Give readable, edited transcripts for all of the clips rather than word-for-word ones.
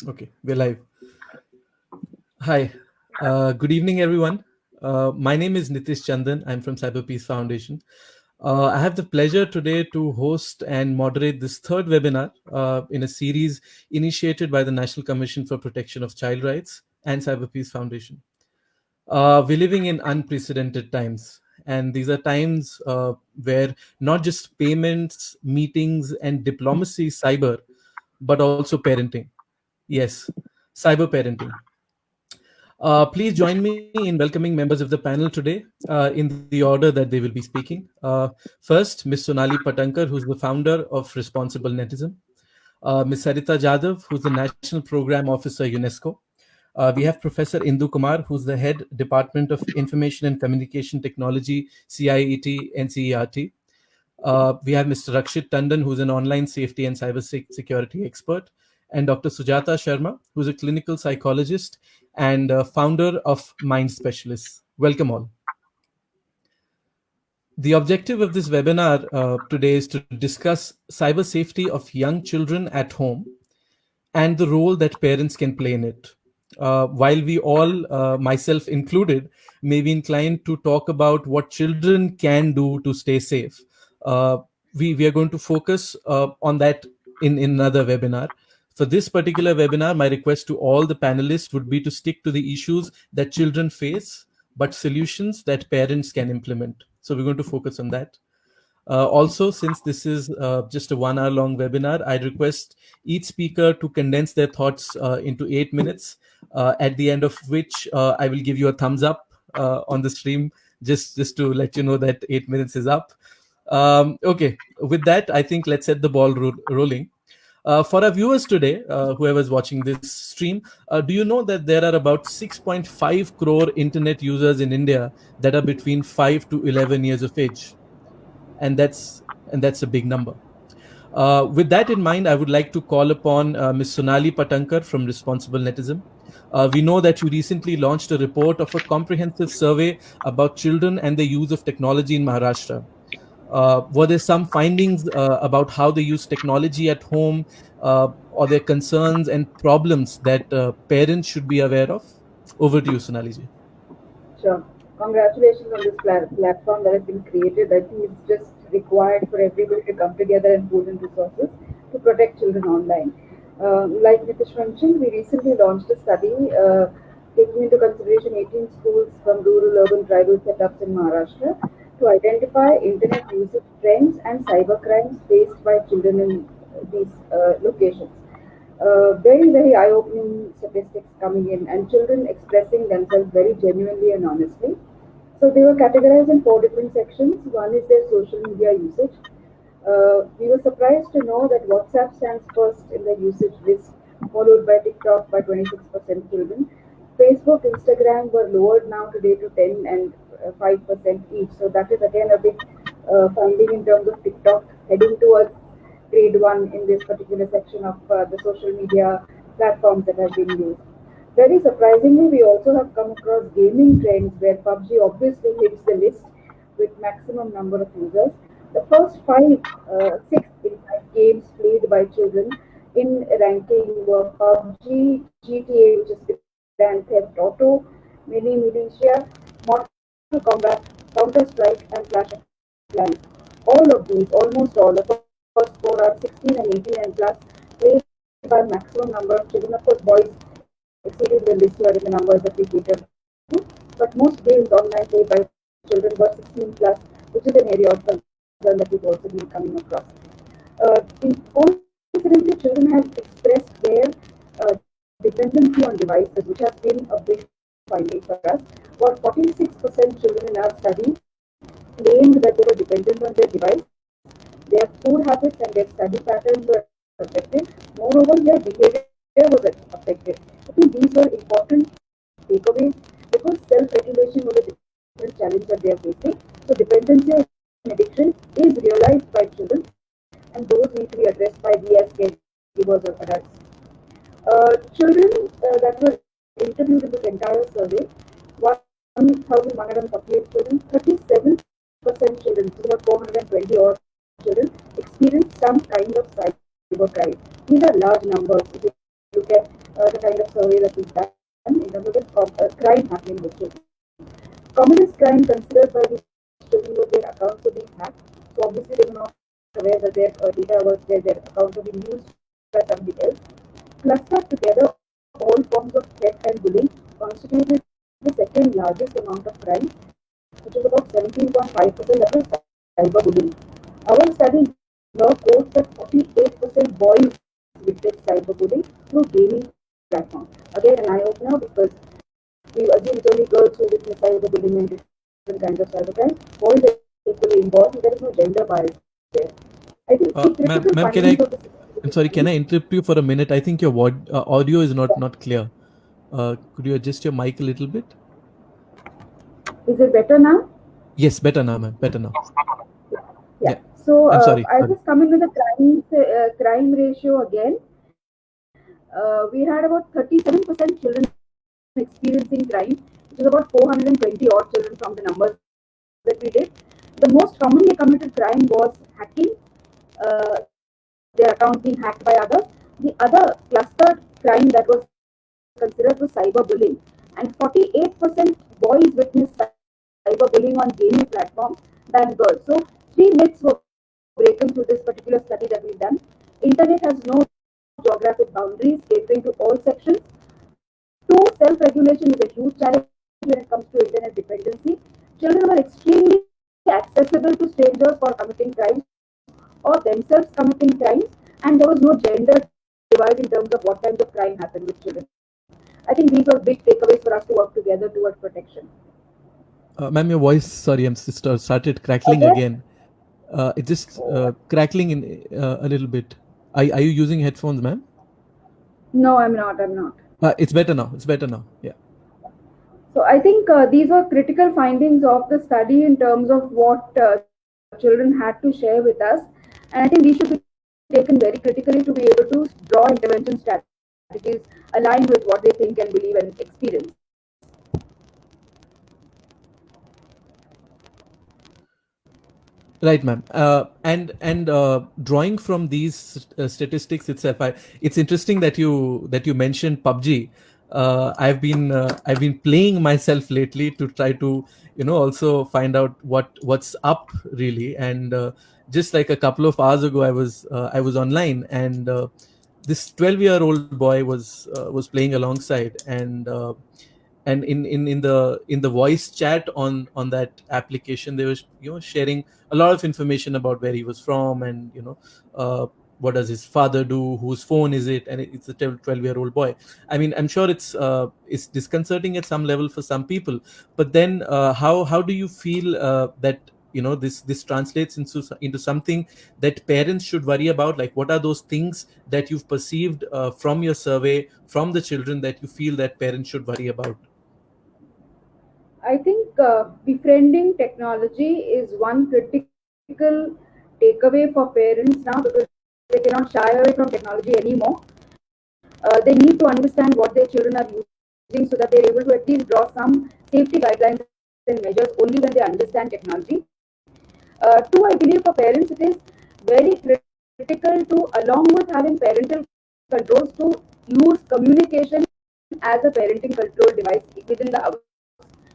Okay, we're live. Hi, good evening, everyone. My name is Nitish Chandan. I'm from Cyber Peace Foundation. I have the pleasure today to host and moderate this third webinar in a series initiated by the National Commission for Protection of Child Rights and Cyber Peace Foundation. We're living in unprecedented times, and these are times where not just payments, meetings, and diplomacy is cyber, but also parenting. Yes, cyber parenting. Please join me in welcoming members of the panel today in the order that they will be speaking. First, Ms. Sonali Patankar, who's the founder of Responsible Netism. Ms. Sarita Jadhav, who's the National Program Officer, UNESCO. We have Professor Indu Kumar, who's the Head Department of Information and Communication Technology, CIET, NCERT. We have Mr. Rakshit Tandon, who's an online safety and cyber security expert, and Dr. Sujata Sharma, who's a clinical psychologist and founder of Mind Specialists. Welcome all. The objective of this webinar today is to discuss cyber safety of young children at home and the role that parents can play in it. While we all, myself included, may be inclined to talk about what children can do to stay safe, uh, we are going to focus on that in another webinar. For this particular webinar, my request to all the panelists would be to stick to the issues that children face, but solutions that parents can implement. So we're going to focus on that. Also, since this is just a 1 hour long webinar, I'd request each speaker to condense their thoughts into 8 minutes, at the end of which I will give you a thumbs up on the stream, just to let you know that 8 minutes is up. Okay, with that, I think let's set the ball rolling. For our viewers today, whoever's watching this stream, do you know that there are about 6.5 crore internet users in India that are between 5 to 11 years of age? and that's and that's a big number. With that in mind, I would like to call upon Ms. Sonali Patankar from Responsible Netism. We know that you recently launched a report of a comprehensive survey about children and the use of technology in Maharashtra. Were there some findings about how they use technology at home, or their concerns and problems that parents should be aware of? Over to you, Sonali ji. Sure. Congratulations on this platform that has been created. I think it's just required for everybody to come together and pool in resources to protect children online. Like Nitish mentioned, we recently launched a study taking into consideration 18 schools from rural, urban, tribal setups in Maharashtra to identify internet usage trends and cyber crimes faced by children in these locations. Very eye-opening statistics coming in, and children expressing themselves very genuinely and honestly. So they were categorized in four different sections. One is their social media usage. We were surprised to know that WhatsApp stands first in the usage list, followed by TikTok by 26% children. Facebook, Instagram were lowered now today to 10 and 5% each. So that is again a big finding in terms of TikTok heading towards grade one in this particular section of the social media platforms that have been used. Very surprisingly, we also have come across gaming trends where PUBG obviously hits the list with maximum number of users. The first six in fact, games played by children in ranking were PUBG, GTA, which is Grand Theft Auto, Mini Militia, Mortal Kombat, Counter Strike, and Clash of Clans. All of these, almost all, the first four are 16 and 18 and plus, played by maximum number of children. Of course, boys exceeded the list here in the numbers that we cater to, but most games online played by children were 16 plus, which is an area of concern that we've also been coming across. Coincidentally, children have expressed their dependency on devices, which has been a big finding for us. About 46% children in our study claimed that they were dependent on their device. Their food habits and their study patterns were affected. Moreover, their behavior was affected. I think these were important takeaways because self-regulation was a different challenge that they are facing. So dependency and addiction is realized by children, and those need to be addressed by we as caregivers or adults. Children that were interviewed in this entire survey, 1,148 children, 37% children, so about 420 odd children, experience some kind of cyber crime. These are large numbers. If you look at the kind of survey that we've done in terms of the crime happening with children. Communist crime considered by these children was their accounts were being hacked. So obviously they were not aware that their data was there, their accounts were being used by somebody else. Clustered together, all forms of threat and bullying constituted the second largest amount of crime, which is about 17.5%, that was cyberbullying. Our study now quotes that 48% boys witness cyberbullying through gaming platforms. Again, an eye-opener because we assume it's only girls who witness cyberbullying and different kinds of cybercrime. Boys are equally involved, there is no gender bias there. I think the Ma'am, critical can findings I? of this. I'm sorry. Can I interrupt you for a minute? I think your audio is not clear. Could you adjust your mic a little bit? Is it better now? Yes, better now, ma'am. Better now. Yeah. Yeah. So I'm sorry. I'll Sorry. just come in with the crime ratio again. We had about 37% children experiencing crime, which is about 420 odd children from the numbers that we did. The most commonly committed crime was hacking, uh, their account being hacked by others. The other clustered crime that was considered was cyberbullying, and 48% boys witnessed cyberbullying on gaming platforms than girls. So three myths were broken through this particular study that we've done. Internet has no geographic boundaries catering to all sections. Two, self-regulation is a huge challenge when it comes to internet dependency. Children were extremely accessible to strangers for committing crimes or themselves committing crimes, and there was no gender divide in terms of what kinds of crime happened with children. I think these are big takeaways for us to work together towards protection. Ma'am, your voice. Sorry, I'm started crackling Okay? again. It's just crackling in a little bit. Are you using headphones, ma'am? No, I'm not. I'm not. It's better now. It's better now. Yeah. So I think these were critical findings of the study in terms of what children had to share with us, and I think these should be taken very critically to be able to draw intervention strategies aligned with what they think and believe and experience. Right, ma'am. And drawing from these statistics itself, it's interesting that you mentioned PUBG. I've been playing myself lately to try to also find out what's up really. And just like a couple of hours ago, I was online, and this 12-year-old boy was playing alongside, and in the voice chat on that application, they were sharing a lot of information about where he was from, and uh, what does his father do, whose phone is it, and it's a 12-year-old boy. I mean, I'm sure it's disconcerting at some level for some people, but then how do you feel that this translates into something that parents should worry about? Like, what are those things that you've perceived from your survey, from the children, that you feel that parents should worry about? I think befriending technology is one critical takeaway for parents now because they cannot shy away from technology anymore. They need to understand what their children are using so that they're able to at least draw some safety guidelines and measures only when they understand technology. Two, I believe for parents it is very critical to, along with having parental controls, to use communication as a parenting control device within the house,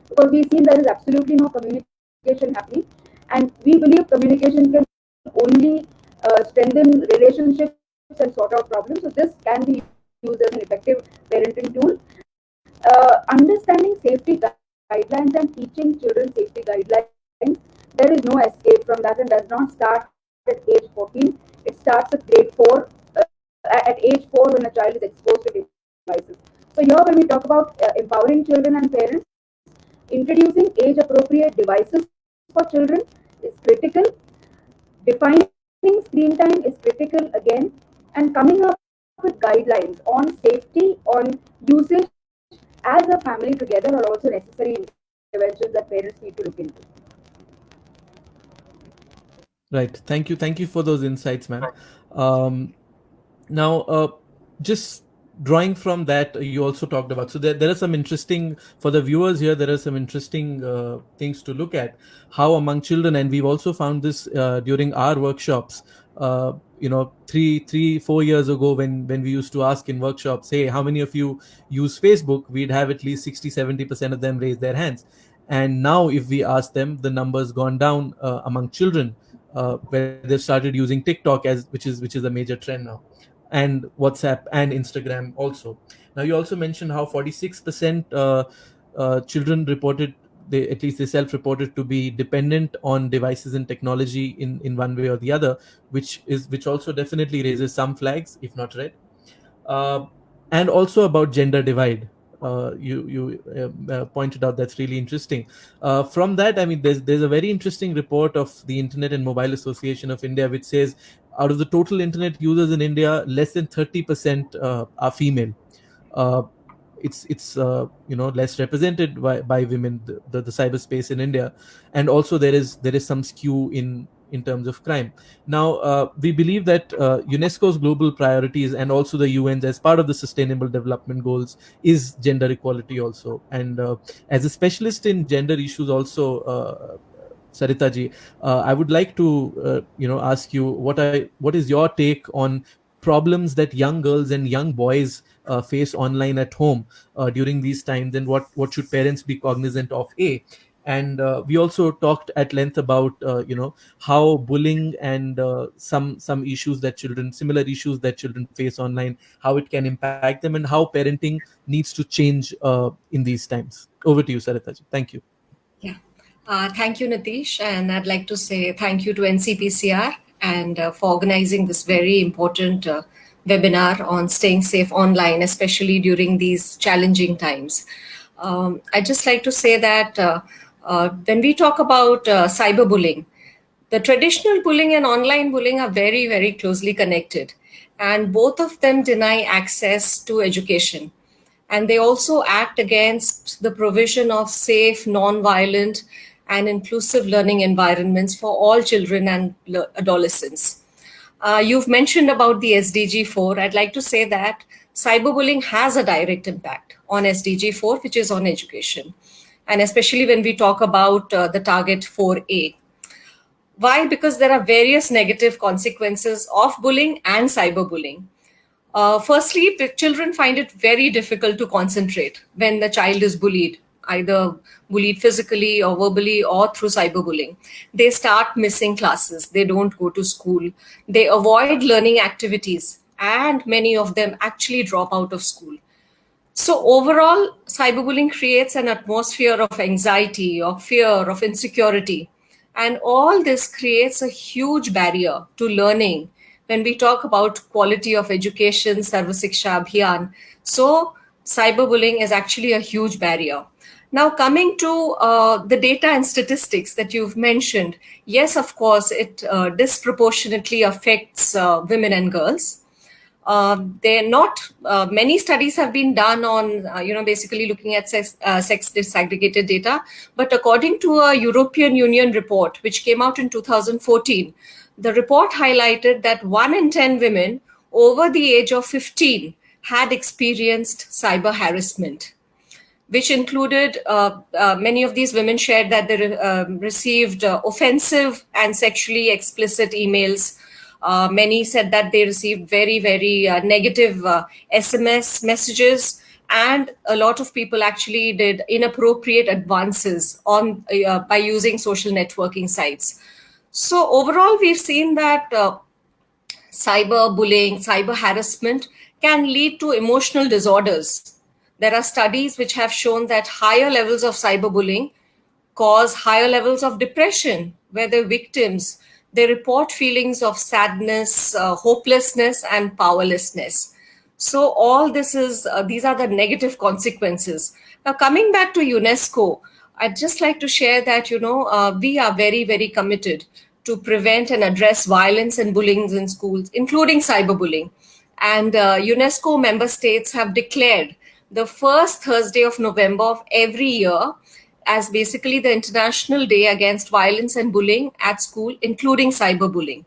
because we've seen there is absolutely no communication happening, and we believe communication can only strengthen relationships and sort out problems. So this can be used as an effective parenting tool. Understanding safety guidelines and teaching children safety guidelines, there is no escape from that, and does not start at age 14. It starts at grade 4, at age 4 when a child is exposed to devices. So here when we talk about empowering children and parents, introducing age appropriate devices for children is critical. Defining screen time is critical again, and coming up with guidelines on safety, on usage as a family together are also necessary interventions that parents need to look into. Right. Thank you for those insights, ma'am. um, Now, just drawing from that, you also talked about. So there are some interesting, for the viewers here, there are some interesting things to look at how among children, and we've also found this during our workshops. three, 4 years ago, when we used to ask in workshops, hey, how many of you use Facebook, we'd have at least 60-70% of them raise their hands. And now if we ask them, the number's gone down among children, where they've started using TikTok, as which is a major trend now, and WhatsApp and Instagram also. Now, you also mentioned how 46% children reported, they at least they self-reported to be dependent on devices and technology in one way or the other, which also definitely raises some flags, if not red. uh, and also about gender divide. You pointed out that's really interesting. From that, I mean, there's a very interesting report of the Internet and Mobile Association of India, which says out of the total internet users in India, less than 30% are female. Uh, it's less represented by women, the cyberspace in India. And also there is some skew in terms of crime. Now, we believe that UNESCO's global priorities and also the UN's, as part of the Sustainable Development Goals, is gender equality also. And as a specialist in gender issues also, Sarita ji, I would like to ask you, what is your take on problems that young girls and young boys face online at home during these times, and what should parents be cognizant of? And we also talked at length about how bullying and some issues that children similar issues that children face online, how it can impact them, and how parenting needs to change in these times. Over to you, Sarita ji. Thank you. Yeah. Thank you, Nitish. And I'd like to say thank you to NCPCR and for organizing this very important webinar on staying safe online, especially during these challenging times. I'd just like to say that when we talk about cyberbullying, the traditional bullying and online bullying are very, very closely connected. And both of them deny access to education. And they also act against the provision of safe, non-violent, and inclusive learning environments for all children and adolescents. You've mentioned about the SDG 4. I'd like to say that cyberbullying has a direct impact on SDG 4, which is on education. And especially when we talk about the target 4A. Why? Because there are various negative consequences of bullying and cyberbullying. Firstly, children find it very difficult to concentrate when the child is bullied, either bullied physically or verbally or through cyberbullying. They start missing classes. They don't go to school. They avoid learning activities, and many of them actually drop out of school. So overall, cyberbullying creates an atmosphere of anxiety, of fear, of insecurity. And all this creates a huge barrier to learning when we talk about quality of education, Sarva Siksha Abhiyan. So cyberbullying is actually a huge barrier. Now, coming to the data and statistics that you've mentioned, yes, of course, it disproportionately affects women and girls. They're not many studies have been done on basically looking at sex disaggregated data, but according to a European Union report which came out in 2014, the report highlighted that 1 in 10 women over the age of 15 had experienced cyber harassment, which included many of these women shared that they received offensive and sexually explicit emails. Many said that they received very, very negative SMS messages, and a lot of people actually did inappropriate advances on by using social networking sites. So overall, we've seen that cyberbullying, cyber harassment can lead to emotional disorders. There are studies which have shown that higher levels of cyberbullying cause higher levels of depression, where the victims, they report feelings of sadness, hopelessness, and powerlessness. So all this is, these are the negative consequences. Now, coming back to UNESCO, I'd just like to share that, we are very, very committed to prevent and address violence and bullying in schools, including cyberbullying. And UNESCO member states have declared the first Thursday of November of every year as basically the International Day Against Violence and Bullying at School, including cyberbullying.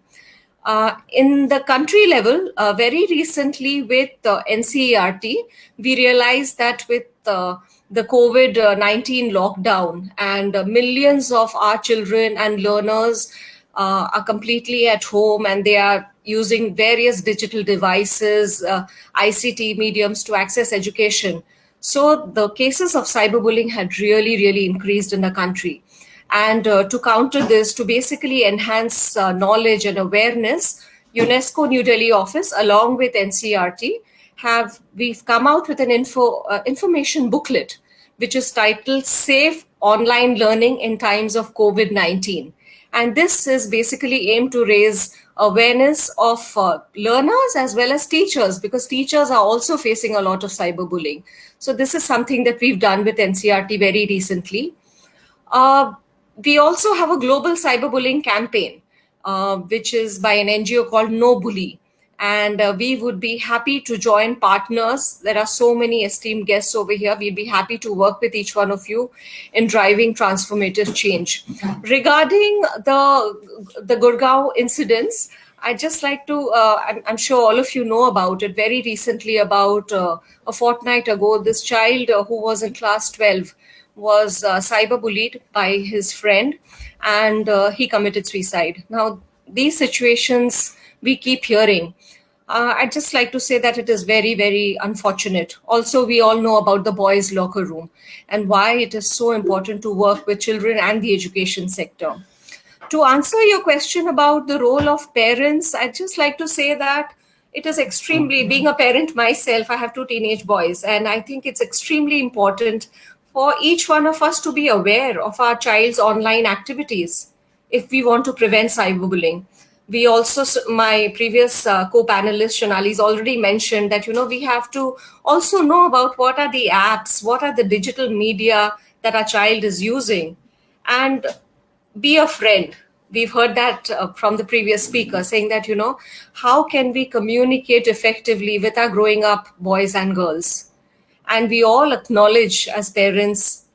In the country level, very recently with NCERT, we realized that with the COVID-19 lockdown and millions of our children and learners are completely at home, and they are using various digital devices, ICT mediums to access education. So the cases of cyberbullying had really, really increased in the country. And to counter this, to basically enhance knowledge and awareness, UNESCO New Delhi office, along with NCRT, we've come out with an information booklet, which is titled "Safe Online Learning in Times of COVID-19." And this is basically aimed to raise awareness of learners as well as teachers, because teachers are also facing a lot of cyberbullying. So this is something that we've done with NCRT very recently. Uh, we also have a global cyberbullying campaign, which is by an NGO called No Bully. And we would be happy to join partners. There are so many esteemed guests over here. We'd be happy to work with each one of you in driving transformative change. Regarding the Gurgaon incidents, I'd just like to, I'm sure all of you know about it. Very recently, about a fortnight ago, this child who was in class 12 was cyberbullied by his friend, and he committed suicide. Now, these situations we keep hearing. I'd just like to say that it is very, very unfortunate. Also, we all know about the boys' locker room and why it is so important to work with children and the education sector. To answer your question about the role of parents, I'd just like to say that it is extremely, being a parent myself, I have two teenage boys, and I think it's extremely important for each one of us to be aware of our child's online activities if we want to prevent cyberbullying. We also, my previous co-panelist Shonali's already mentioned that, we have to also know about what are the apps, what are the digital media that our child is using, and be a friend. We've heard that from the previous speaker, saying that, how can we communicate effectively with our growing up boys and girls? And we all acknowledge as parents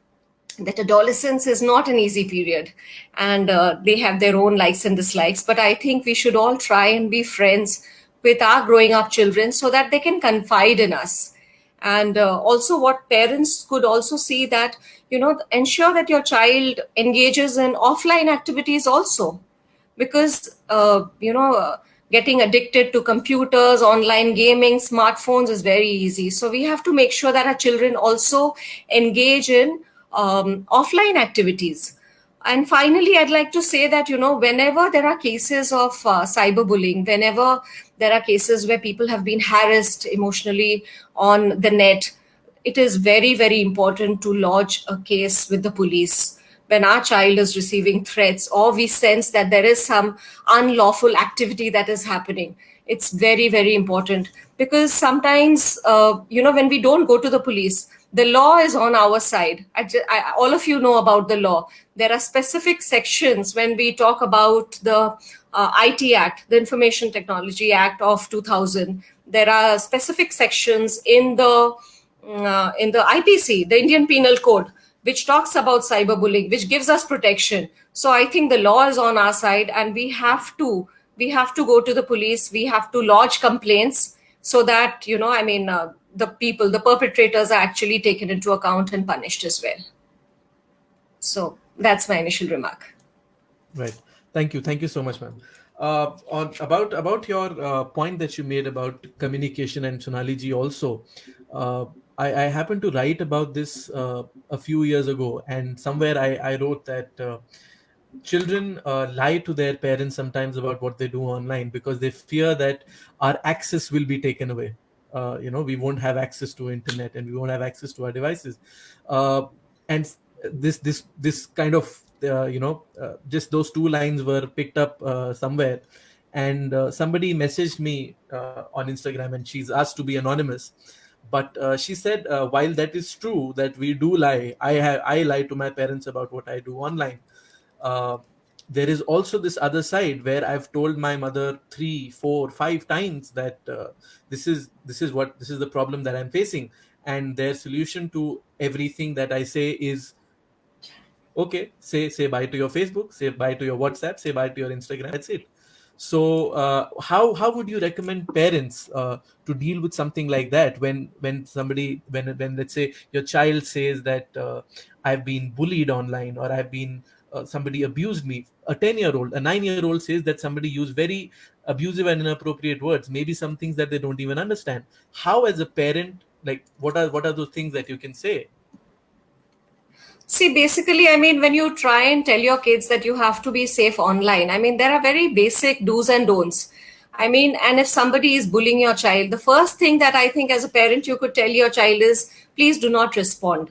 that adolescence is not an easy period, and they have their own likes and dislikes. But I think we should all try and be friends with our growing up children so that they can confide in us. And also, what parents could also see that, ensure that your child engages in offline activities also, because getting addicted to computers, online gaming, smartphones is very easy. So we have to make sure that our children also engage in offline activities. And finally, I'd like to say that, whenever there are cases of cyberbullying, whenever there are cases where people have been harassed emotionally on the net, it is very, very important to lodge a case with the police. When our child is receiving threats, or we sense that there is some unlawful activity that is happening, it's very, very important, because sometimes, when we don't go to the police, the law is on our side. All of you know about the law. There are specific sections when we talk about the IT Act, the Information Technology Act of 2000. There are specific sections in the IPC, the Indian Penal Code, which talks about cyberbullying, which gives us protection. So I think the law is on our side, and we have to go to the police. We have to lodge complaints so that, the perpetrators are actually taken into account and punished as well. So that's my initial remark. Right. Thank you so much, ma'am. About your point that you made about communication, and Sonali ji also, I happened to write about this a few years ago, and somewhere I wrote that children lie to their parents sometimes about what they do online, because they fear that our access will be taken away. We won't have access to internet, and we won't have access to our devices, and this kind of just those two lines were picked up somewhere, and somebody messaged me on Instagram, and she's asked to be anonymous, but she said, while that is true that we do lie, I lie to my parents about what I do online. There is also this other side where I've told my mother 3, 4, 5 times that this is the problem that I'm facing, and their solution to everything that I say is, okay, say bye to your Facebook, say bye to your WhatsApp, say bye to your Instagram. That's it. So how would you recommend parents to deal with something like that when let's say your child says that I've been bullied online, or I've been somebody abused me. A 10-year-old, a 9-year-old says that somebody used very abusive and inappropriate words, maybe some things that they don't even understand. How, as a parent, like what are those things that you can say? See, basically, I mean, when you try and tell your kids that you have to be safe online, I mean, there are very basic do's and don'ts. I mean, and if somebody is bullying your child, the first thing that I think as a parent you could tell your child is please do not respond.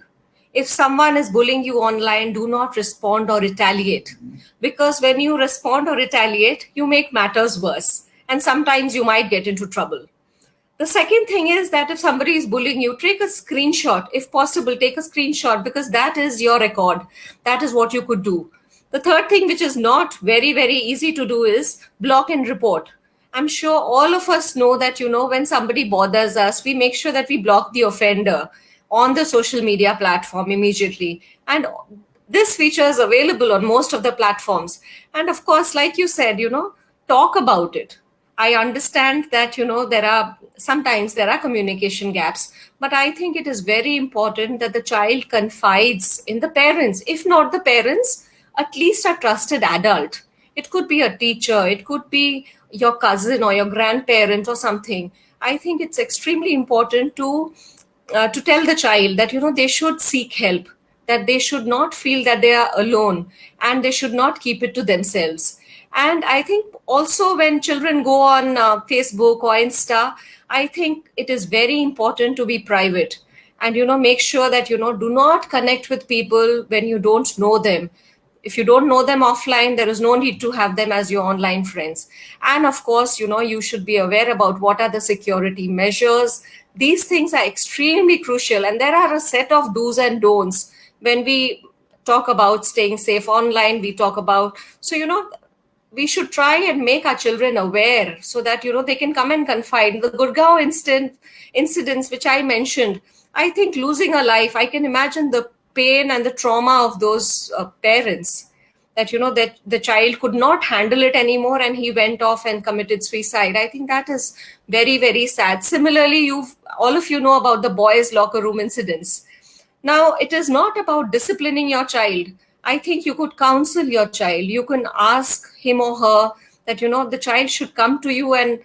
If someone is bullying you online, do not respond or retaliate. Because when you respond or retaliate, you make matters worse. And sometimes you might get into trouble. The second thing is that if somebody is bullying you, take a screenshot. If possible, take a screenshot because that is your record. That is what you could do. The third thing, which is not very, very easy to do, is block and report. I'm sure all of us know that, when somebody bothers us, we make sure that we block the offender on the social media platform immediately. And this feature is available on most of the platforms. And of course, like you said, talk about it. I understand that, there are communication gaps, but I think it is very important that the child confides in the parents. If not the parents, at least a trusted adult. It could be a teacher, it could be your cousin or your grandparent or something. I think it's extremely important to tell the child that, they should seek help, that they should not feel that they are alone, and they should not keep it to themselves. And I think also when children go on Facebook or Insta, I think it is very important to be private and, make sure that, do not connect with people when you don't know them. If you don't know them offline, there is no need to have them as your online friends. And of course, you should be aware about what are the security measures. These things are extremely crucial. And there are a set of do's and don'ts when we talk about staying safe online. We talk about, so, we should try and make our children aware so that they can come and confide. The Gurgaon incidents which I mentioned, I think losing a life, I can imagine the pain and the trauma of those parents, that that the child could not handle it anymore and he went off and committed suicide. I think that is very, very sad. Similarly, all of you know about the boys locker room incidents. Now, it is not about disciplining your child. I think you could counsel your child. You can ask him or her that, the child should come to you and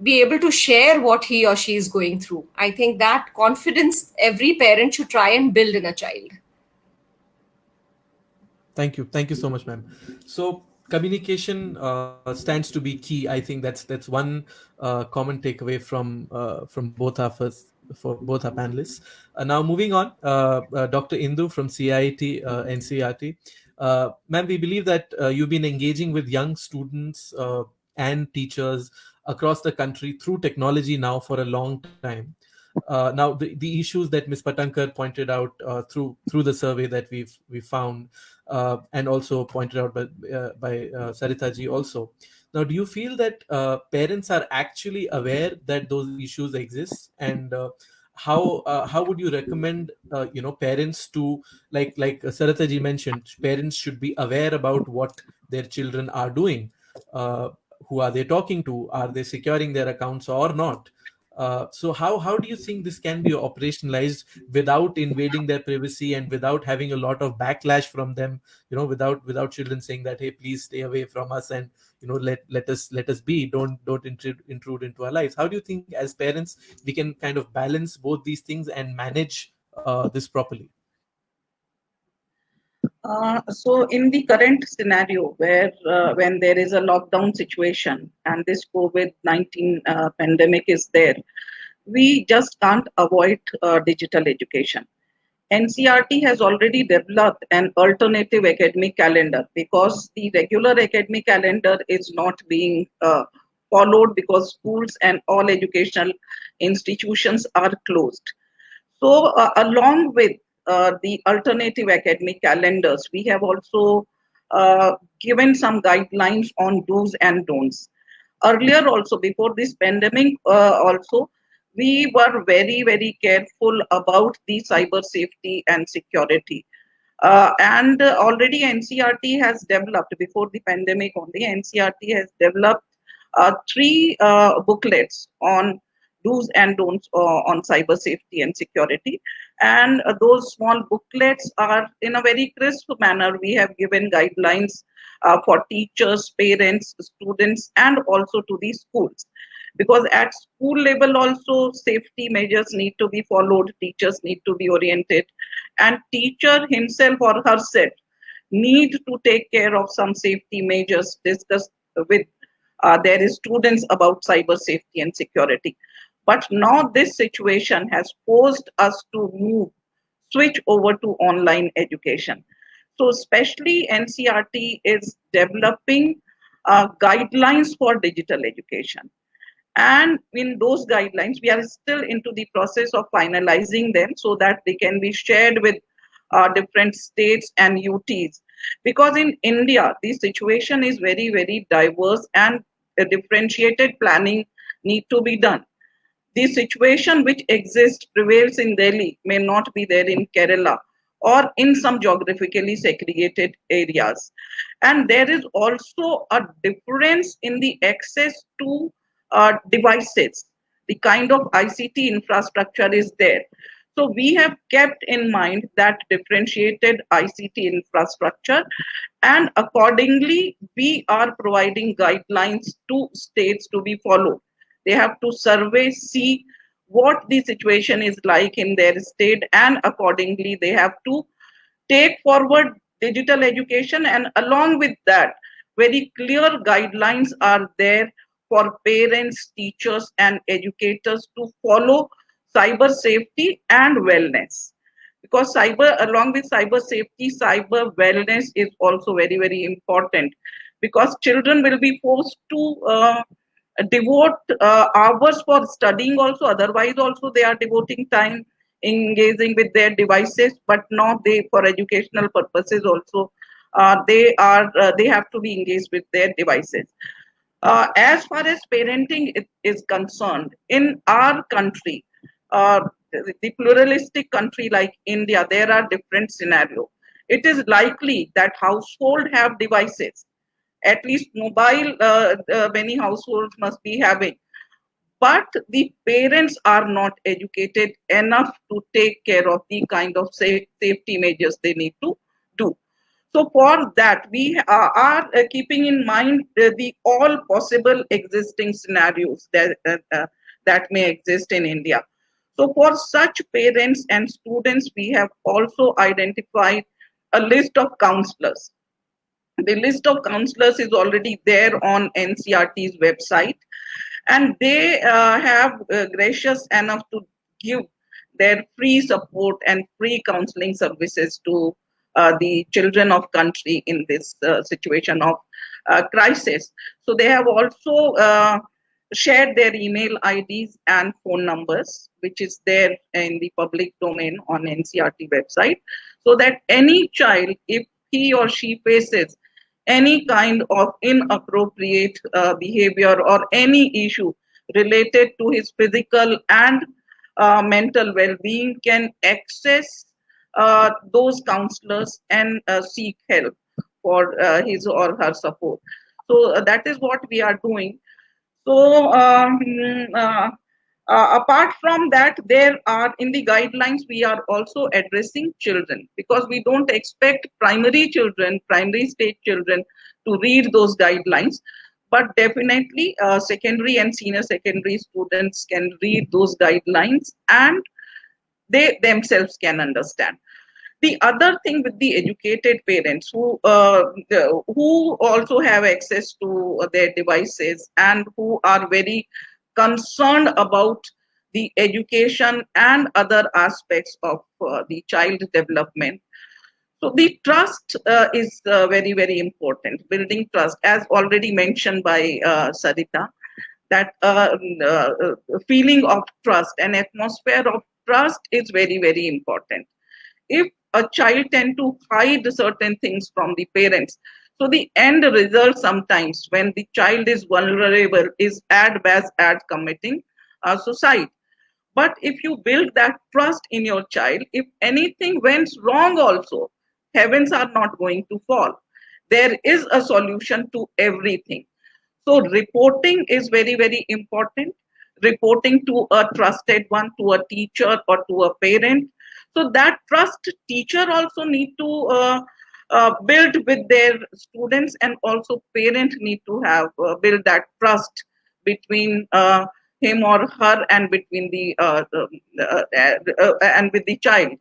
be able to share what he or she is going through. I think that confidence every parent should try and build in a child. Thank you. Thank you so much, ma'am. So communication stands to be key. I think that's one common takeaway from both of us, for both our panelists. Now moving on, Dr. Indu from CIT NCERT. Ma'am, we believe that you've been engaging with young students and teachers across the country through technology now for a long time. Now, the issues that Ms. Patankar pointed out through the survey that we found, and also pointed out by Sarita ji also. Now, do you feel that parents are actually aware that those issues exist, and how would you recommend parents to, like Sarita ji mentioned, parents should be aware about what their children are doing, who are they talking to, are they securing their accounts or not? So how do you think this can be operationalized without invading their privacy and without having a lot of backlash from them, without children saying that, hey, please stay away from us and let us be, don't intrude into our lives? How do you think as parents we can kind of balance both these things and manage this properly? So in the current scenario where when there is a lockdown situation and this COVID-19 pandemic is there, we just can't avoid digital education. NCERT has already developed an alternative academic calendar because the regular academic calendar is not being followed because schools and all educational institutions are closed. So along with the alternative academic calendars, we have also given some guidelines on do's and don'ts. Earlier also, before this pandemic also, we were very, very careful about the cyber safety and security. And already NCERT has developed, before the pandemic only, NCERT has developed 3 booklets on do's and don'ts on cyber safety and security. And those small booklets are in a very crisp manner. We have given guidelines for teachers, parents, students, and also to the schools. Because at school level also safety measures need to be followed, teachers need to be oriented, and teacher himself or herself need to take care of some safety measures, discuss with their students about cyber safety and security. But now this situation has forced us to switch over to online education. So especially NCRT is developing guidelines for digital education. And in those guidelines, we are still into the process of finalizing them so that they can be shared with different states and UTs. Because in India, the situation is very, very diverse and a differentiated planning need to be done. The situation which exists, prevails in Delhi may not be there in Kerala or in some geographically segregated areas. And there is also a difference in the access to devices. The kind of ICT infrastructure is there. So we have kept in mind that differentiated ICT infrastructure, and accordingly we are providing guidelines to states to be followed. They have to survey, see what the situation is like in their state, and accordingly they have to take forward digital education. And along with that, very clear guidelines are there for parents, teachers, and educators to follow cyber safety and wellness. Because cyber, along with cyber safety, cyber wellness is also very, very important, because children will be forced to devote hours for studying also. Otherwise also they are devoting time engaging with their devices, but not they for educational purposes also they have to be engaged with their devices. As far as parenting is concerned, in our country, the pluralistic country like India, there are different scenarios. It is likely that household have devices, at least mobile, many households must be having, but the parents are not educated enough to take care of the kind of safety measures they need to do. So for that, we are keeping in mind the all possible existing scenarios that may exist in India. So for such parents and students, we have also identified a list of counselors. The list of counselors is already there on NCRT's website, and they have gracious enough to give their free support and free counseling services to the children of country in this situation of crisis. So they have also shared their email IDs and phone numbers, which is there in the public domain on NCRT website, so that any child, if he or she faces any kind of inappropriate behavior or any issue related to his physical and mental well-being, can access those counselors and seek help for his or her support. So that is what we are doing. So apart from that, there are in the guidelines, we are also addressing children, because we don't expect primary children, primary stage children to read those guidelines, but definitely secondary and senior secondary students can read those guidelines and they themselves can understand. The other thing with the educated parents who also have access to their devices and who are very concerned about the education and other aspects of the child development. So the trust is very, very important. Building trust, as already mentioned by Sarita, that feeling of trust, an atmosphere of trust is very, very important. If a child tend to hide certain things from the parents, so the end result sometimes when the child is vulnerable is as committing suicide. But if you build that trust in your child, if anything went wrong also, heavens are not going to fall. There is a solution to everything. So reporting is very, very important. reporting to a trusted one, to a teacher or to a parent. So that trust teacher also need to build with their students, and also parent need to have build that trust between him or her and between the and with the child.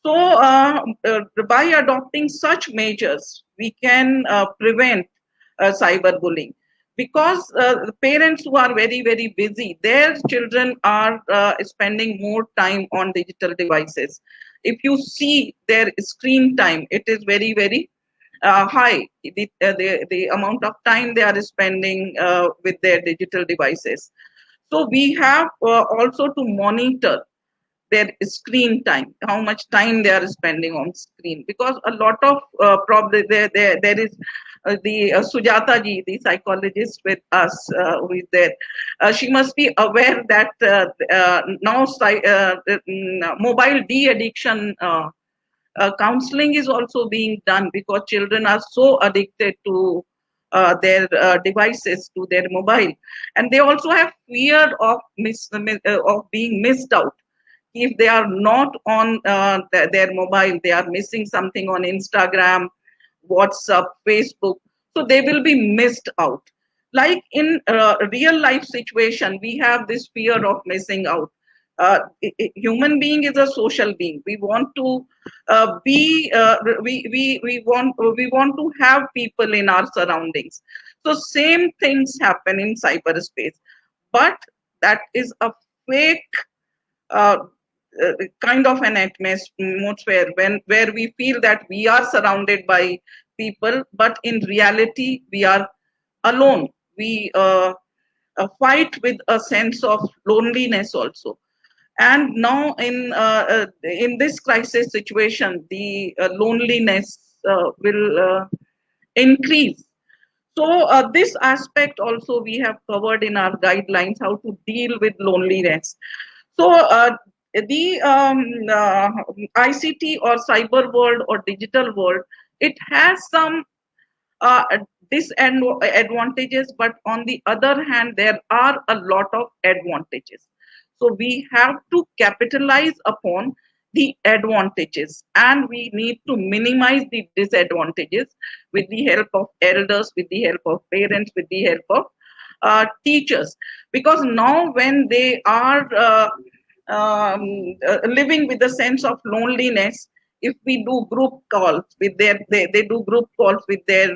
So by adopting such measures, we can prevent cyberbullying, because the parents who are very, very busy, their children are spending more time on digital devices. If you see their screen time, it is very, very high, the amount of time they are spending with their digital devices. So we have also to monitor their screen time, how much time they are spending on screen, because a lot of probably there is the Sujata ji, the psychologist with us who is there. She must be aware that now mobile de-addiction counseling is also being done, because children are so addicted to their devices, to their mobile, and they also have fear of of being missed out. If they are not on their mobile, they are missing something on Instagram, WhatsApp, Facebook, so they will be missed out. Like in real life situation, we have this fear of missing out. Human being is a social being. We want to we want to have people in our surroundings. So same things happen in cyberspace, but that is a fake uh, kind of an atmosphere when where we feel that we are surrounded by people, but in reality we are alone. We fight with a sense of loneliness also. And now in this crisis situation, the loneliness will increase. So this aspect also we have covered in our guidelines, how to deal with loneliness. So the ICT or cyber world or digital world, it has some uh, disadvantages, but on the other hand, there are a lot of advantages. So we have to capitalize upon the advantages, and we need to minimize the disadvantages with the help of elders, with the help of parents, with the help of teachers. Because now when they are living with a sense of loneliness, if we do group calls with they do group calls with their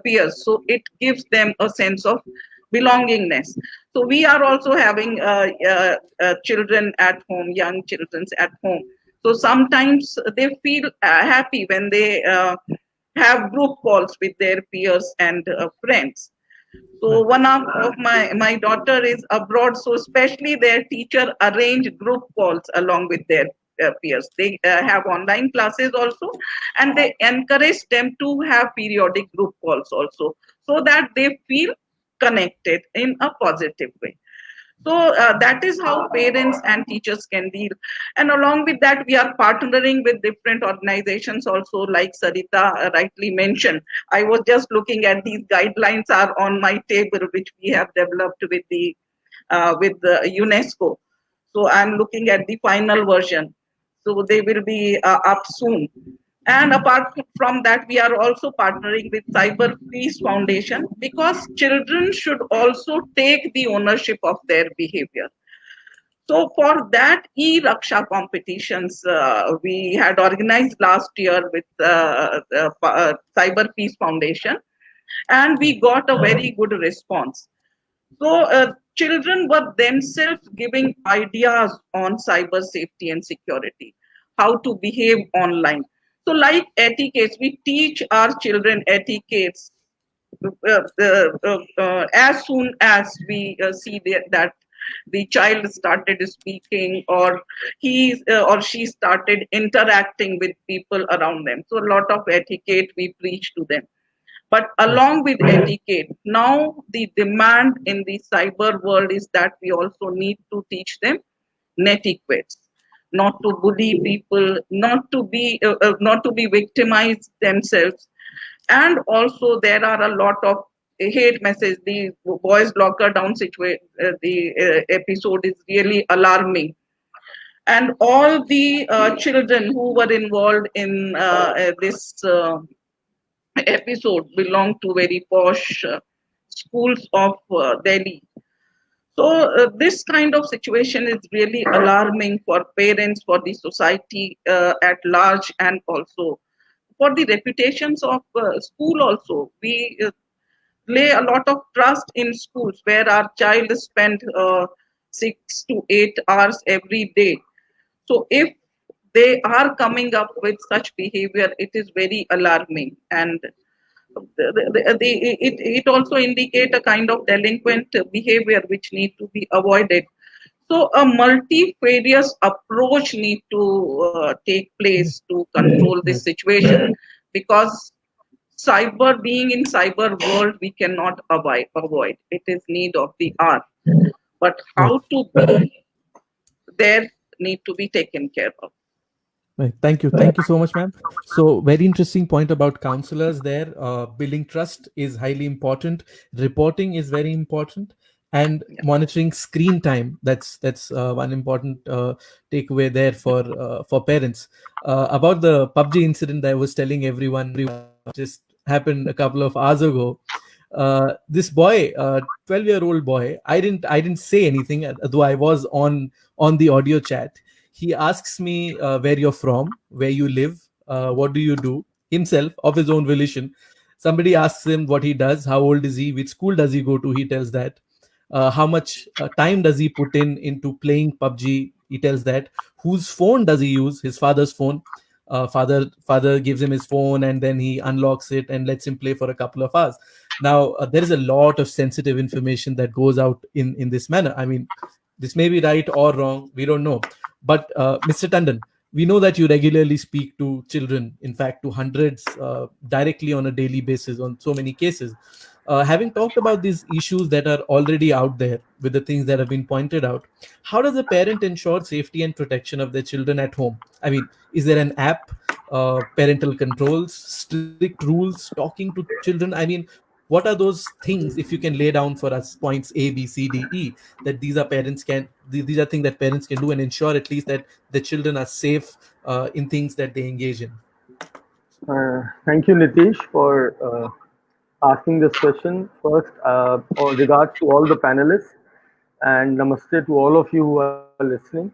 peers, so it gives them a sense of belongingness. So we are also having children at home, young children at home. So sometimes they feel happy when they have group calls with their peers and friends. So one of my daughter is abroad, so especially their teacher arrange group calls along with their peers. They have online classes also, and they encourage them to have periodic group calls also, so that they feel connected in a positive way. So that is how parents and teachers can deal. And along with that, we are partnering with different organizations also, like Sarita rightly mentioned. I was just looking at these guidelines are on my table, which we have developed with the UNESCO. So I'm looking at the final version. So they will be up soon. And apart from that, we are also partnering with Cyber Peace Foundation, because children should also take the ownership of their behavior. So for that, e-Raksha competitions we had organized last year with Cyber Peace Foundation, and we got a very good response. So children were themselves giving ideas on cyber safety and security, how to behave online. So like etiquettes, we teach our children etiquettes as soon as we see that the child started speaking, or he or she started interacting with people around them. So a lot of etiquette we preach to them. But along with etiquette, now the demand in the cyber world is that we also need to teach them netiquettes, not to bully people, not to be victimized themselves. And also there are a lot of hate message, the boys locker down situation, the episode is really alarming. And all the children who were involved in this episode belong to very posh schools of Delhi. So this kind of situation is really alarming for parents, for the society at large, and also for the reputations of school. Also, we lay a lot of trust in schools where our child spend 6 to 8 hours every day. So if they are coming up with such behavior, it is very alarming, and it also indicate a kind of delinquent behavior which need to be avoided. So a multifarious approach need to take place to control this situation, because cyber, being in cyber world, we cannot avoid. It is need of the hour. But how to be there need to be taken care of. Right. Thank you. Thank you so much, ma'am. So, very interesting point about counselors there. Building trust is highly important. Reporting is very important, and monitoring screen time. That's one important takeaway there for parents. About the PUBG incident that I was telling everyone, just happened a couple of hours ago. This boy, 12-year-old boy, I didn't say anything, though I was on the audio chat. He asks me where you're from, where you live, what do you do, himself of his own volition. Somebody asks him what he does, how old is he, which school does he go to, he tells that. How much time does he put into playing PUBG, he tells that. Whose phone does he use, his father's phone. Father gives him his phone, and then he unlocks it and lets him play for a couple of hours. Now there is a lot of sensitive information that goes out in this manner. I mean, this may be right or wrong, we don't know. But Mr. Tandon, we know that you regularly speak to children, in fact, to hundreds directly on a daily basis on so many cases. Having talked about these issues that are already out there with the things that have been pointed out, how does a parent ensure safety and protection of their children at home? I mean, is there an app, parental controls, strict rules, talking to children? I mean, what are those things, if you can lay down for us points A, B, C, D, E, that these are things that parents can do and ensure at least that the children are safe in things that they engage in? Thank you, Nitish, for asking this question. First, regards to all the panelists, and namaste to all of you who are listening.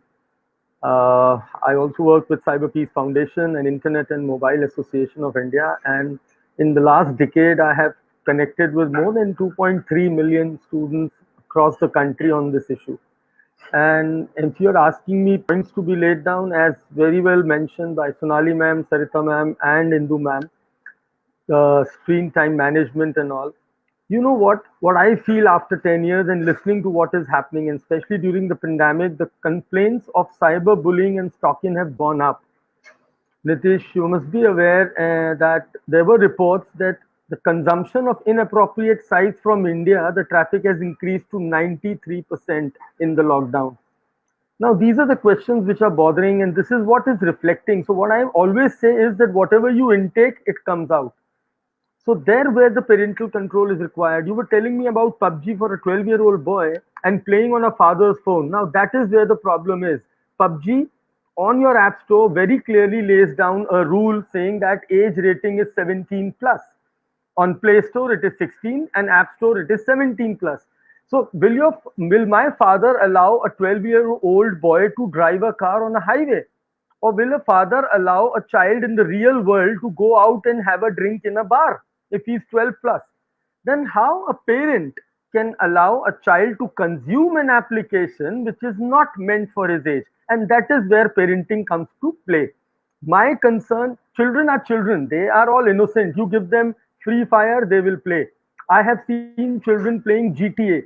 I also work with Cyber Peace Foundation and Internet and Mobile Association of India, and in the last decade, I have connected with more than 2.3 million students across the country on this issue. And if you're asking me points to be laid down, as very well mentioned by Sonali ma'am, Sarita ma'am, and Indu ma'am, screen time management and all. You know what I feel after 10 years and listening to what is happening, and especially during the pandemic, the complaints of cyberbullying and stalking have gone up. Nitish, you must be aware that there were reports that the consumption of inappropriate sites from India, the traffic has increased to 93% in the lockdown. Now, these are the questions which are bothering, and this is what is reflecting. So what I always say is that whatever you intake, it comes out. So there where the parental control is required. You were telling me about PUBG for a 12-year-old boy and playing on a father's phone. Now that is where the problem is. PUBG on your app store very clearly lays down a rule saying that age rating is 17 plus. On Play Store it is 16 and App Store it is 17 plus. So will my father allow a 12-year-old boy to drive a car on a highway? Or will a father allow a child in the real world to go out and have a drink in a bar if he's 12 plus? Then how a parent can allow a child to consume an application which is not meant for his age? And that is where parenting comes to play. My concern, children are children. They are all innocent. You give them Free Fire, they will play. I have seen children playing GTA.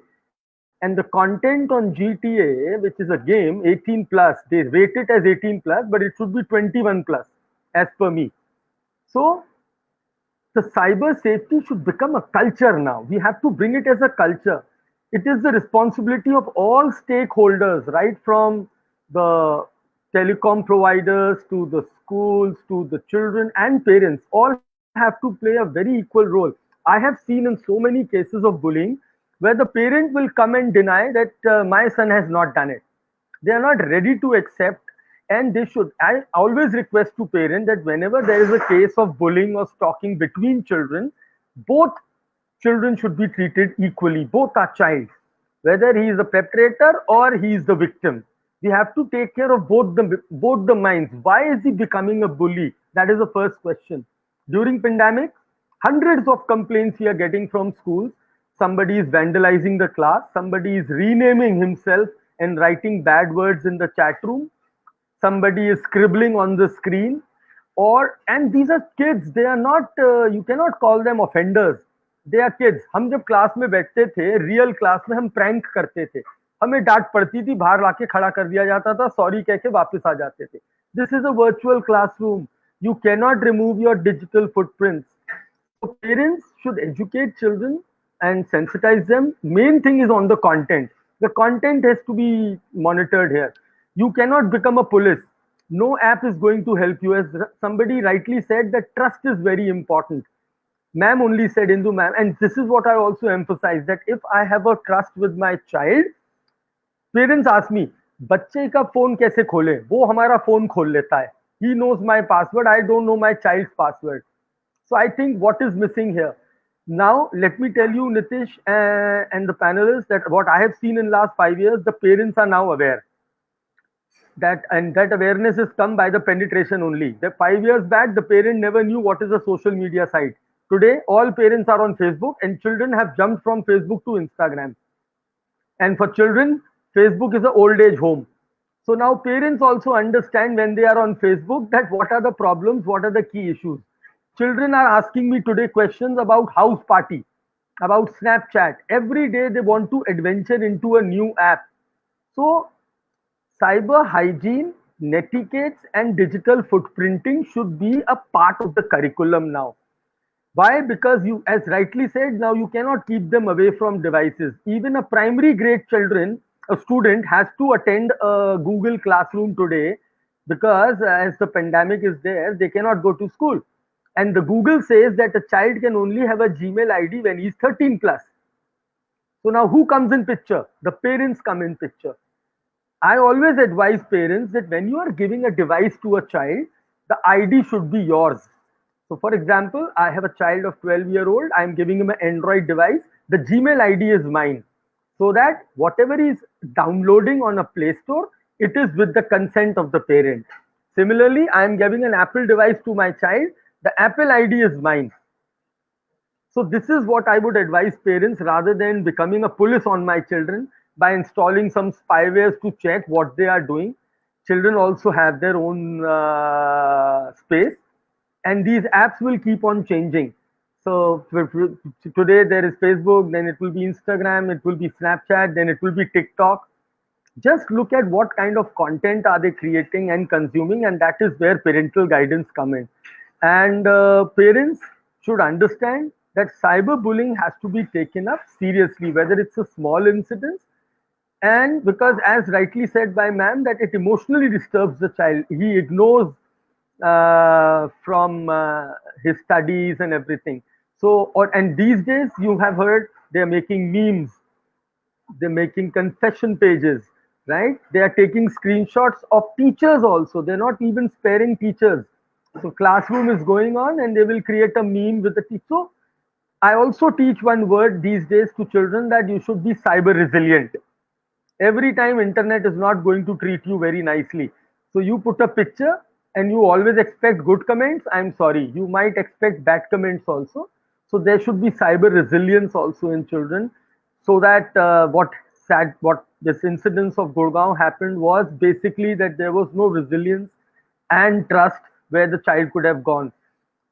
And the content on GTA, which is a game, 18 plus, they rate it as 18 plus, but it should be 21 plus, as per me. So the cyber safety should become a culture now. We have to bring it as a culture. It is the responsibility of all stakeholders, right from the telecom providers to the schools to the children and parents. All have to play a very equal role. I have seen in so many cases of bullying where the parent will come and deny that my son has not done it. They are not ready to accept, and they should. I always request to parents that whenever there is a case of bullying or stalking between children, both children should be treated equally. Both are child, whether he is the perpetrator or he is the victim. We have to take care of both the minds. Why is he becoming a bully? That is the first question. During pandemic, hundreds of complaints we are getting from schools. Somebody is vandalizing the class. Somebody is renaming himself and writing bad words in the chat room. Somebody is scribbling on the screen. And these are kids. They are not. You cannot call them offenders. They are kids. हम जब class में बैठते थे, real class में हम prank करते थे. हमें डांट पड़ती थी, बाहर लाके खड़ा कर दिया जाता था, सॉरी कह के वापस आ जाते थे. This is a virtual classroom. You cannot remove your digital footprints. So parents should educate children and sensitize them. Main thing is on the content. The content has to be monitored here. You cannot become a police. No app is going to help you. As somebody rightly said, that trust is very important. Ma'am only said, Indu ma'am, and this is what I also emphasize, that if I have a trust with my child, parents ask me, बच्चे का phone कैसे खोले? वो हमारा phone खोल लेता है. He knows my password. I don't know my child's password. So I think what is missing here. Now, let me tell you, Nitish and the panelists, that what I have seen in last 5 years, the parents are now aware. That awareness has come by the penetration only. The 5 years back, the parent never knew what is a social media site. Today, all parents are on Facebook, and children have jumped from Facebook to Instagram. And for children, Facebook is an old age home. So now parents also understand when they are on Facebook that what are the problems, what are the key issues. Children are asking me today questions about house party, about Snapchat. Every day they want to adventure into a new app. So cyber hygiene, netiquettes, and digital footprinting should be a part of the curriculum now. Why? Because you, as rightly said, now you cannot keep them away from devices. Even a primary grade a student has to attend a Google Classroom today, because as the pandemic is there, they cannot go to school. And the Google says that a child can only have a Gmail ID when he's 13 plus. So now who comes in picture? The parents come in picture. I always advise parents that when you are giving a device to a child, the ID should be yours. So for example, I have a child of 12-year-old. I'm giving him an Android device. The Gmail ID is mine. So that whatever he's downloading on a Play Store, it is with the consent of the parent. Similarly, I'm giving an Apple device to my child. The Apple ID is mine. So this is what I would advise parents, rather than becoming a police on my children by installing some spywares to check what they are doing. Children also have their own space, and these apps will keep on changing. So today there is Facebook, then it will be Instagram, it will be Snapchat, then it will be TikTok. Just look at what kind of content are they creating and consuming, and that is where parental guidance come in. And parents should understand that cyberbullying has to be taken up seriously, whether it's a small incident, and because as rightly said by ma'am, that it emotionally disturbs the child. He ignores from his studies and everything. So, and these days you have heard they're making memes, they're making confession pages, right? They are taking screenshots of teachers also. They're not even sparing teachers. So classroom is going on and they will create a meme with the teacher. So I also teach one word these days to children, that you should be cyber resilient. Every time internet is not going to treat you very nicely. So you put a picture and you always expect good comments. I'm sorry, you might expect bad comments also. So there should be cyber resilience also in children, so that what this incidence of Gurgaon happened was basically that there was no resilience and trust where the child could have gone.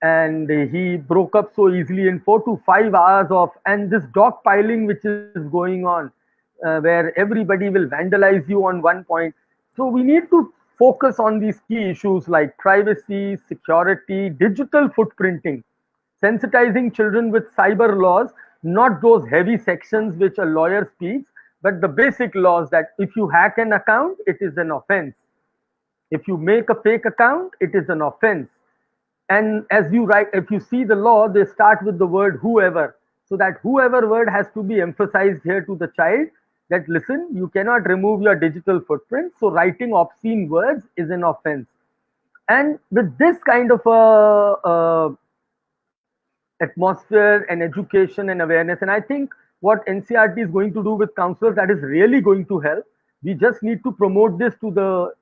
And he broke up so easily in 4 to 5 hours of, and this dogpiling which is going on, where everybody will vandalize you on one point. So we need to focus on these key issues like privacy, security, digital footprinting, sensitizing children with cyber laws, not those heavy sections which a lawyer speaks, but the basic laws that if you hack an account, it is an offense. If you make a fake account, it is an offense. And as you write, if you see the law, they start with the word whoever. So that whoever word has to be emphasized here to the child, that listen, you cannot remove your digital footprint. So writing obscene words is an offense. And with this kind of a atmosphere and education and awareness, and I think what NCRT is going to do with counselors, that is really going to help. We just need to promote this to the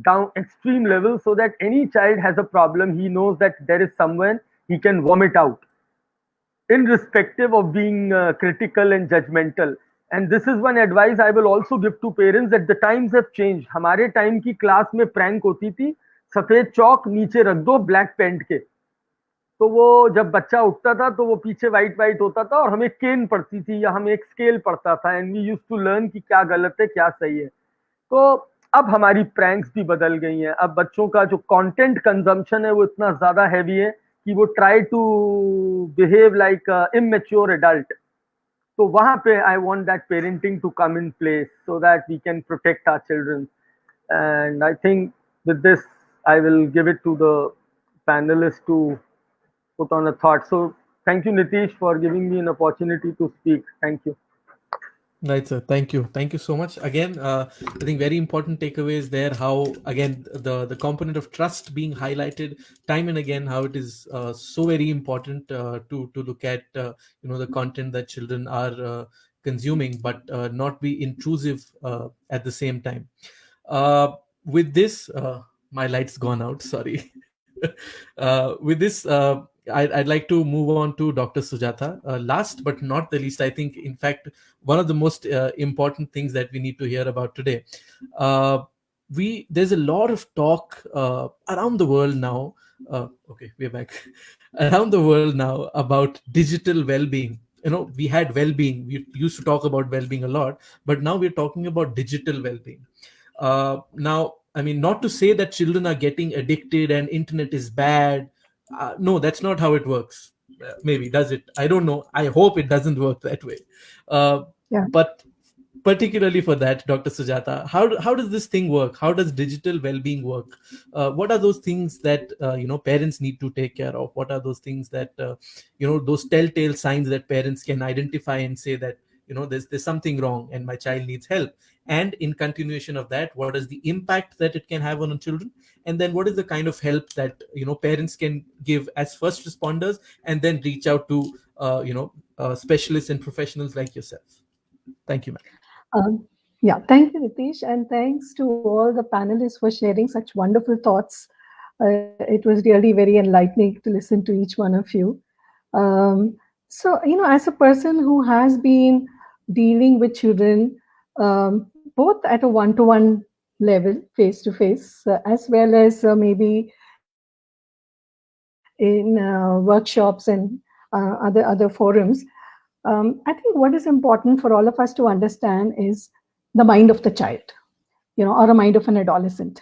down extreme level, so that any child has a problem, he knows that there is someone he can vomit out, irrespective of being critical and judgmental. And this is one advice I will also give to parents, that the times have changed. हमारे time की class में prank होती थी, सफेद चौक नीचे रख दो black paint के, तो वो जब बच्चा उठता था तो वो पीछे वाइट वाइट होता था और हमें केन पड़ती थी या हमें एक स्केल पड़ता था, and we used to learn कि क्या गलत है क्या सही है. तो अब हमारी प्रैंक्स भी बदल गई हैं. अब बच्चों का जो कंटेंट कंजम्पशन है वो इतना ज्यादा हैवी है कि वो try to behave like immature adult. तो वहां पे I want that parenting to come in place so that we can protect our children. And I think with this I will give it to the panelists to put on a thought. So thank you, Nitish, for giving me an opportunity to speak. Thank you. Right, sir. Thank you. Thank you so much. Again, I think very important takeaways there. How again the component of trust being highlighted time and again. How it is so very important to look at the content that children are consuming, but not be intrusive at the same time. With this, my light's gone out. Sorry. With this, I'd like to move on to Dr. Sujata. Last but not the least, I think, in fact, one of the most important things that we need to hear about today. There's a lot of talk around the world now. Okay, we're back. Around the world now about digital well-being. We had well-being. We used to talk about well-being a lot, but now we're talking about digital well-being. Now, I mean, not to say that children are getting addicted and internet is bad. No, that's not how it works. Maybe does it? I don't know. I hope it doesn't work that way. But particularly for that, Dr. Sujata, how does this thing work? How does digital well-being work? What are those things that parents need to take care of? What are those things that those telltale signs that parents can identify and say that there's something wrong and my child needs help? And in continuation of that, what is the impact that it can have on children? And then what is the kind of help that parents can give as first responders, and then reach out to specialists and professionals like yourself? Thank you, ma'am. Yeah, thank you, Nitish, and thanks to all the panelists for sharing such wonderful thoughts. It was really very enlightening to listen to each one of you. So, as a person who has been dealing with children, both at a one-to-one level, face-to-face, as well as maybe in workshops and other forums. I think what is important for all of us to understand is the mind of the child, or a mind of an adolescent.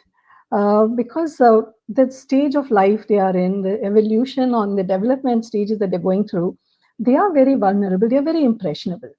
Because the stage of life they are in, the evolution on the development stages that they're going through, they are very vulnerable, they are very impressionable.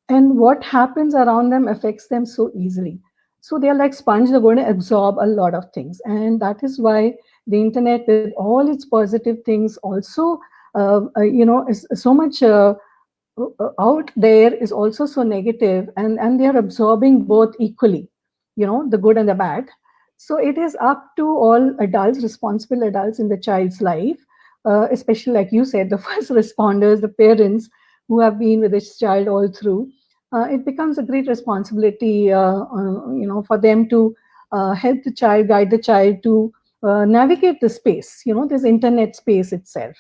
And what happens around them affects them so easily. So they're like sponge, they're going to absorb a lot of things. And that is why the internet, with all its positive things, also, is so much out there, is also so negative, and they're absorbing both equally, the good and the bad. So it is up to all adults, responsible adults in the child's life, especially like you said, the first responders, the parents who have been with this child all through. It becomes a great responsibility, for them to help the child, guide the child to navigate the space, this internet space itself.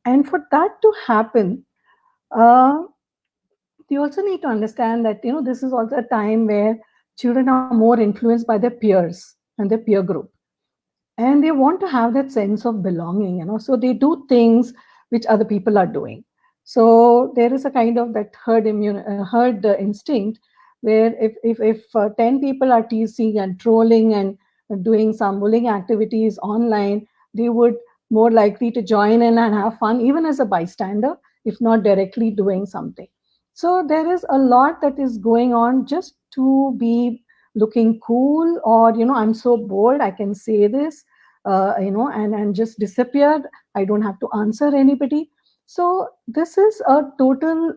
And for that to happen, you also need to understand that, this is also a time where children are more influenced by their peers and their peer group. And they want to have that sense of belonging, so they do things which other people are doing. So there is a kind of that herd instinct, where if 10 people are teasing and trolling and doing some bullying activities online, they would more likely to join in and have fun, even as a bystander, if not directly doing something. So there is a lot that is going on just to be looking cool, or I'm so bold, I can say this. and just disappear. I don't have to answer anybody. So this is a total,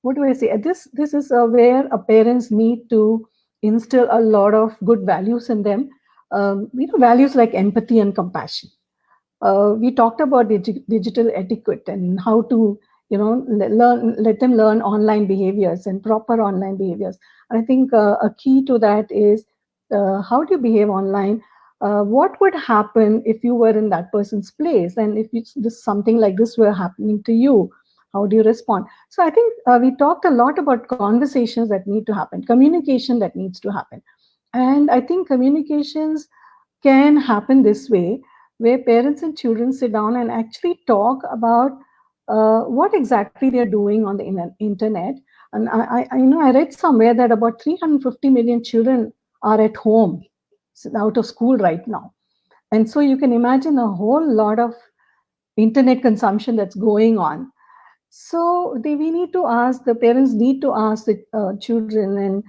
what do I say? This is where parents need to instill a lot of good values in them. Values like empathy and compassion. We talked about digital etiquette and how to let them learn online behaviors and proper online behaviors. I think a key to that is how do you behave online. What would happen if you were in that person's place, and if something like this were happening to you, how do you respond? So I think we talked a lot about conversations that need to happen, communication that needs to happen. And I think communications can happen this way, where parents and children sit down and actually talk about what exactly they're doing on the internet. And I read somewhere that about 350 million children are at home, out of school right now. And so you can imagine a whole lot of internet consumption that's going on. So we need to ask, the parents need to ask the children and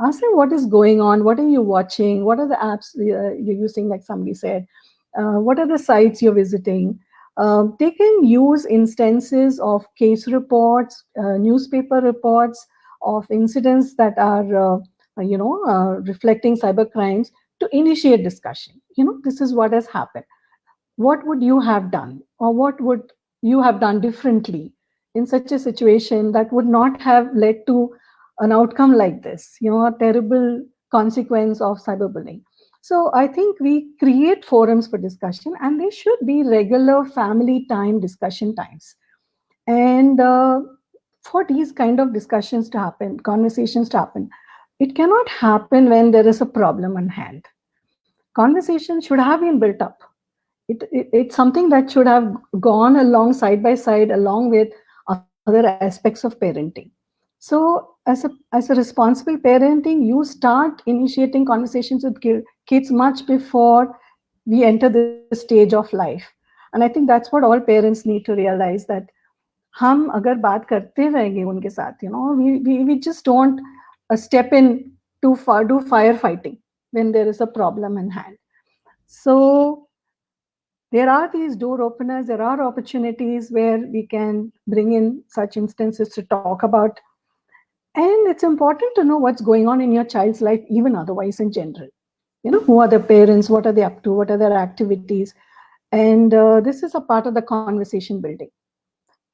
ask them what is going on, what are you watching, what are the apps you're using, like somebody said, what are the sites you're visiting. They can use instances of case reports, newspaper reports of incidents that are, reflecting cyber crimes to initiate discussion. This is what has happened. What would you have done, or what would you have done differently in such a situation that would not have led to an outcome like this, a terrible consequence of cyberbullying. So I think we create forums for discussion, and they should be regular family time discussion times. And for these kind of discussions to happen, conversations to happen, it cannot happen when there is a problem on hand. Conversation should have been built up. It's something that should have gone along side by side along with other aspects of parenting. So as a responsible parenting, you start initiating conversations with kids much before we enter the stage of life. And I think that's what all parents need to realize, that हम अगर बात करते रहेंगे उनके साथ, we just don't step in to do firefighting when there is a problem in hand. So there are these door openers, there are opportunities where we can bring in such instances to talk about. And it's important to know what's going on in your child's life, even otherwise in general. Who are the parents, what are they up to, what are their activities? And this is a part of the conversation building.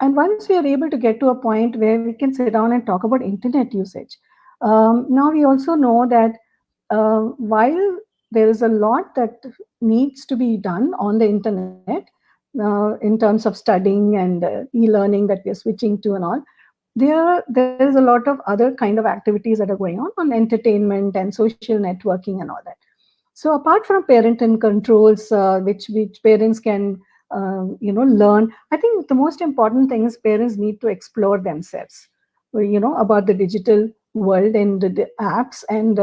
And once we are able to get to a point where we can sit down and talk about internet usage, now we also know that while there is a lot that needs to be done on the internet in terms of studying and e-learning that we're switching to and all, there is a lot of other kind of activities that are going on entertainment and social networking and all that. So apart from parental controls, which parents can learn, I think the most important thing is parents need to explore themselves, about the digital world and the apps, and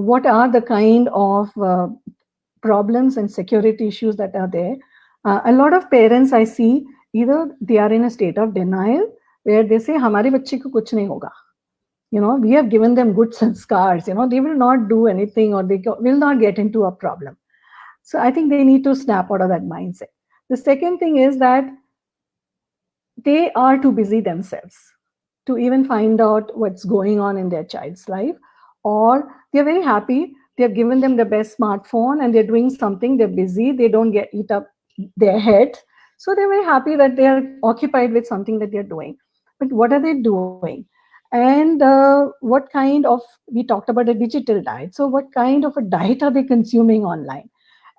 what are the kind of problems and security issues that are there. A lot of parents I see, either they are in a state of denial where they say, "Hamare bachche ko kuch nahi hoga." We have given them good sanskars, they will not do anything, or they will not get into a problem. So I think they need to snap out of that mindset. The second thing is that they are too busy themselves to even find out what's going on in their child's life, or they're very happy, they've given them the best smartphone and they're doing something, they're busy, they don't eat up their head. So they're very happy that they are occupied with something that they're doing. But what are they doing? And what kind of, we talked about a digital diet. So what kind of a diet are they consuming online?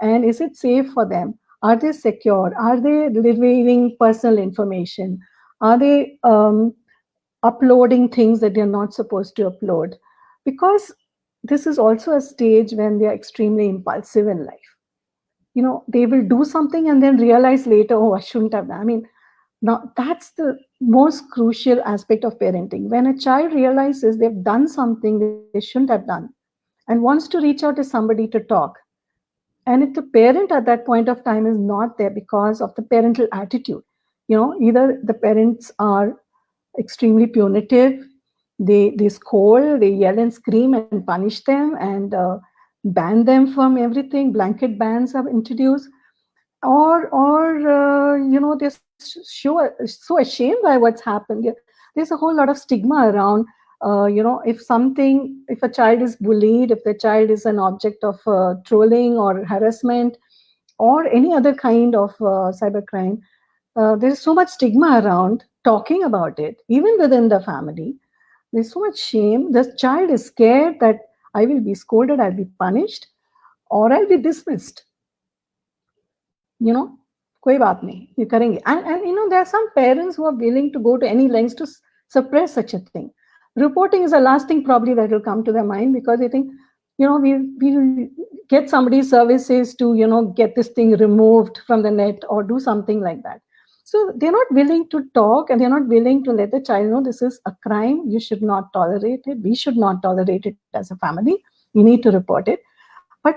And is it safe for them? Are they secure? Are they revealing personal information? Are they uploading things that they're not supposed to upload? Because this is also a stage when they're extremely impulsive in life. They will do something and then realize later, oh, I shouldn't have done. I mean, now that's the most crucial aspect of parenting. When a child realizes they've done something they shouldn't have done and wants to reach out to somebody to talk, and if the parent at that point of time is not there because of the parental attitude, either the parents are extremely punitive, they scold, they yell and scream and punish them, and ban them from everything. Blanket bans are introduced, or they're so ashamed by what's happened. There's a whole lot of stigma around. If a child is bullied, if the child is an object of trolling or harassment or any other kind of cybercrime, there's so much stigma around talking about it, even within the family. There's so much shame. The child is scared that I will be scolded, I'll be punished, or I'll be dismissed. कोई बात नहीं, ये करेंगे. And there are some parents who are willing to go to any lengths to suppress such a thing. Reporting is the last thing probably that will come to their mind, because they think, we get somebody's services to, get this thing removed from the net or do something like that. So they're not willing to talk, and they're not willing to let the child know this is a crime. You should not tolerate it. We should not tolerate it as a family. You need to report it. But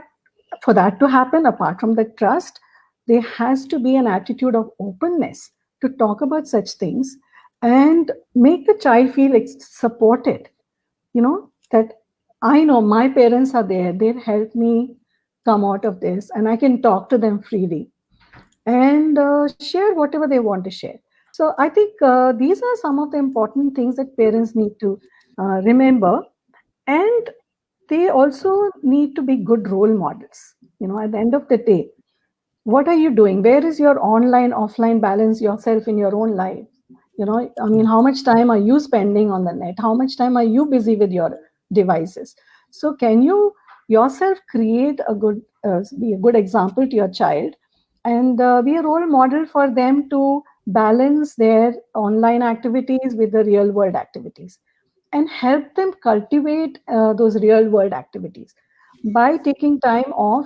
for that to happen, apart from the trust, there has to be an attitude of openness to talk about such things and make the child feel supported. That I know my parents are there. They'll help me come out of this, and I can talk to them freely and share whatever they want to share. So I think these are some of the important things that parents need to remember. And they also need to be good role models. At the end of the day, what are you doing? Where is your online, offline balance yourself in your own life? How much time are you spending on the net? How much time are you busy with your devices? So can you yourself create be a good example to your child, and be a role model for them to balance their online activities with the real world activities, and help them cultivate those real world activities by taking time off,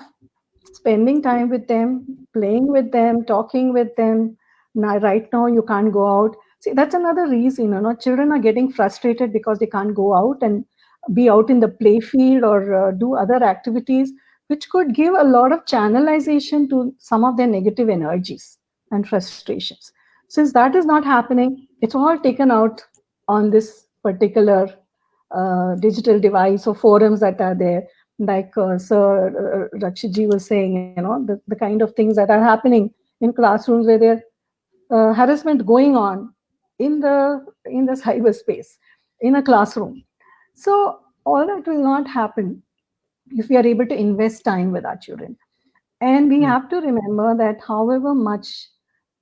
spending time with them, playing with them, talking with them. Now, right now, you can't go out. See, that's another reason. Children are getting frustrated because they can't go out and be out in the play field or do other activities, which could give a lot of channelization to some of their negative energies and frustrations. Since that is not happening, it's all taken out on this particular digital device or forums that are there. Like Sir Rakshitji was saying, the kind of things that are happening in classrooms where there harassment going on in the cyberspace, in a classroom. So all that will not happen if we are able to invest time with our children. And we have to remember that however much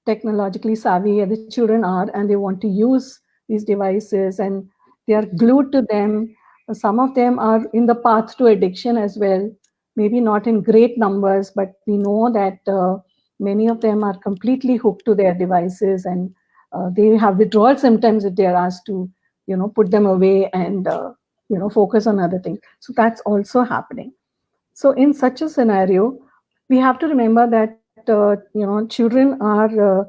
technologically savvy the children are, and they want to use these devices and they are glued to them, some of them are in the path to addiction as well, maybe not in great numbers, but we know that many of them are completely hooked to their devices, and they have withdrawal symptoms if they are asked to, put them away and, focus on other things. So that's also happening. So in such a scenario, we have to remember that, children are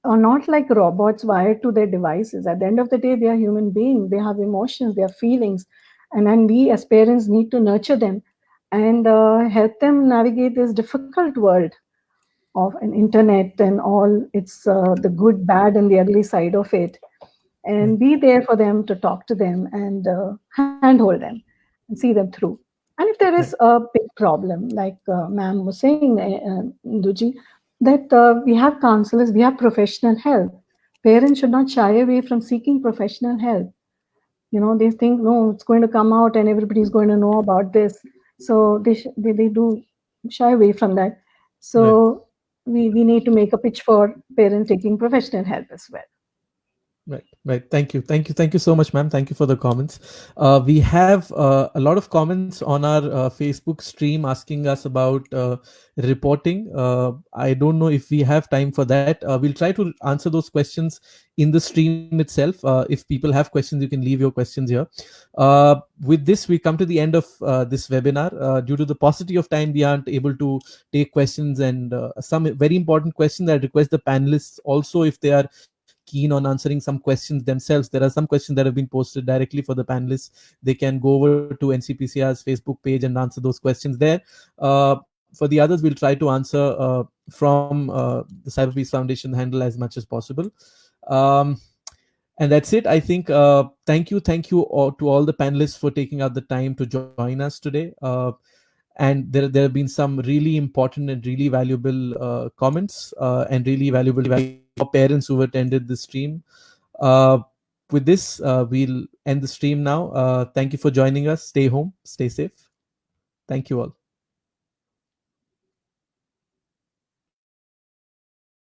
not like robots wired to their devices. At the end of the day, they are human beings. They have emotions, they have feelings. And then we as parents need to nurture them and help them navigate this difficult world of an internet and all its the good, bad, and the ugly side of it. And be there for them, to talk to them and handhold them and see them through. And if there is a big problem, like ma'am was saying, Duji, that we have counselors, we have professional help. Parents should not shy away from seeking professional help. They think, no, it's going to come out and everybody's going to know about this. So they do shy away from that. So we need to make a pitch for parents taking professional help as well. Right. Thank you so much, ma'am. Thank you for the comments. We have a lot of comments on our Facebook stream asking us about reporting. I don't know if we have time for that. We'll try to answer those questions in the stream itself. If people have questions, you can leave your questions here. With this, we come to the end of this webinar. Due to the paucity of time, we aren't able to take questions, and some very important questions. I request the panelists also, if they are keen on answering some questions themselves. There are some questions that have been posted directly for the panelists. They can go over to NCPCR's Facebook page and answer those questions there. For the others, we'll try to answer from the Cyber Peace Foundation handle as much as possible. And that's it. I think thank you all, to all the panelists for taking out the time to join us today. and there have been some really important and really valuable comments and really valuable parents who attended the stream. With this, we'll end the stream now. Thank you for joining us. Stay home, stay safe. Thank you all.